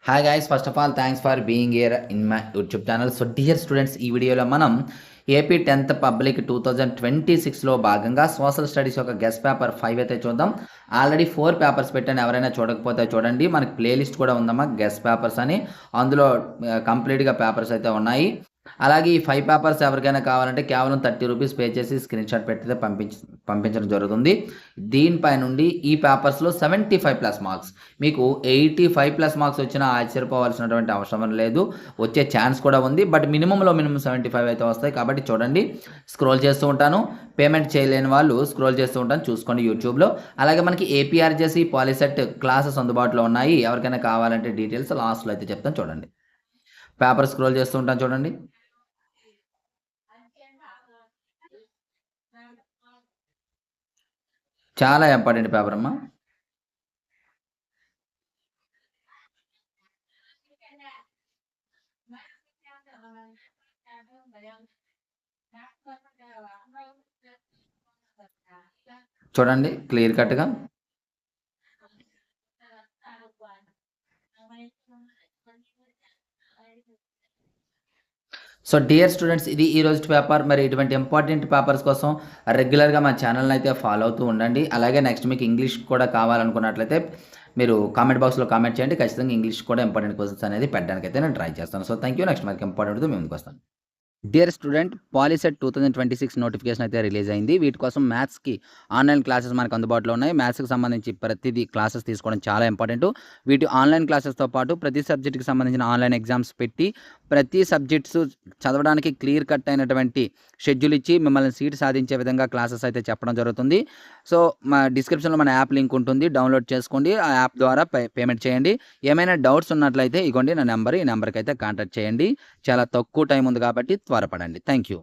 Hi guys, first of all thanks for being here in my YouTube channel. So dear students, ఈ వీడియోలో మనం AP 10th public 2026లో భాగంగా social studies యొక్క guest paper 5 అయితే చూద్దాం. Already 4 papers పెట్టాను, ఎవరైనా చూడకపోతే చూడండి. మనకి ప్లేలిస్ట్ కూడా ఉందమ్మా గెస్ట్ పేపర్స్ అని. అందులో కంప్లీట్గా పేపర్స్ అయితే ఉన్నాయి. అలాగే ఈ 5 పేపర్స్ ఎవరికైనా కావాలంటే కేవలం 30 రూపీస్ పే చేసి స్క్రీన్ షాట్ పెట్టితే పంపించడం జరుగుతుంది. దీనిపై నుండి ఈ పేపర్స్లో 75+ మార్క్స్, మీకు 85+ మార్క్స్ వచ్చినా ఆశ్చర్యపోవాల్సినటువంటి అవసరం లేదు. వచ్చే ఛాన్స్ కూడా ఉంది. బట్ మినిమం 75 అయితే వస్తాయి. కాబట్టి చూడండి, స్క్రోల్ చేస్తూ ఉంటాను. పేమెంట్ చేయలేని వాళ్ళు స్క్రోల్ చేస్తూ ఉంటాను, చూసుకోండి యూట్యూబ్లో. అలాగే మనకి ఏపీఆర్జేసీ పాలిసెట్ క్లాసెస్ అందుబాటులో ఉన్నాయి. ఎవరికైనా కావాలంటే డీటెయిల్స్ లాస్ట్లో అయితే చెప్తాను. చూడండి, పేపర్ స్క్రోల్ చేస్తూ ఉంటాను. చూడండి, చాలా ఇంపార్టెంట్ పేపర్ అమ్మా. చూడండి క్లియర్ కట్గా. సో డియర్ స్టూడెంట్స్, ఇది ఈ రోజు పేపర్. మరి ఇటువంటి ఇంపార్టెంట్ పేపర్స్ కోసం రెగ్యులర్గా మా ఛానల్ని అయితే ఫాలో అవుతూ ఉండండి. అలాగే నెక్స్ట్ మీకు ఇంగ్లీష్ కూడా కావాలనుకున్నట్లయితే మీరు కామెంట్ బాక్స్లో కామెంట్ చేయండి. ఖచ్చితంగా ఇంగ్లీష్ కూడా ఇంపార్టెంట్ క్వశ్చన్స్ అనేది పెట్టడానికి అయితే నేను ట్రై చేస్తాను. So thank you. నెక్స్ట్ మనకి ఇంపార్టెంట్తో మేము ముందుకు వస్తాను. డియర్ స్టూడెంట్, పాలిసెట్ 2026 నోటిఫికేషన్ అయితే రిలీజ్ అయింది. వీటి కోసం మ్యాథ్స్కి ఆన్లైన్ క్లాసెస్ మనకు అందుబాటులో ఉన్నాయి. మ్యాథ్స్కి సంబంధించి ప్రతిదీ క్లాసెస్ తీసుకోవడం చాలా ఇంపార్టెంట్. వీటి ఆన్లైన్ క్లాసెస్తో పాటు ప్రతి సబ్జెక్ట్కి సంబంధించిన ఆన్లైన్ ఎగ్జామ్స్ పెట్టి ప్రతి సబ్జెక్ట్స్ చదవడానికి క్లియర్ కట్ అయినటువంటి షెడ్యూల్ ఇచ్చి మిమ్మల్ని సీట్ సాధించే విధంగా క్లాసెస్ అయితే చెప్పడం జరుగుతుంది. సో మా డిస్క్రిప్షన్లో మన యాప్ లింక్ ఉంటుంది, డౌన్లోడ్ చేసుకోండి. ఆ యాప్ ద్వారా పేమెంట్ చేయండి. ఏమైనా డౌట్స్ ఉన్నట్లయితే ఇగోండి నా నెంబర్, ఈ నెంబర్కి అయితే కాంటాక్ట్ చేయండి. చాలా తక్కువ టైం ఉంది కాబట్టి త్వరపడండి. Thank you.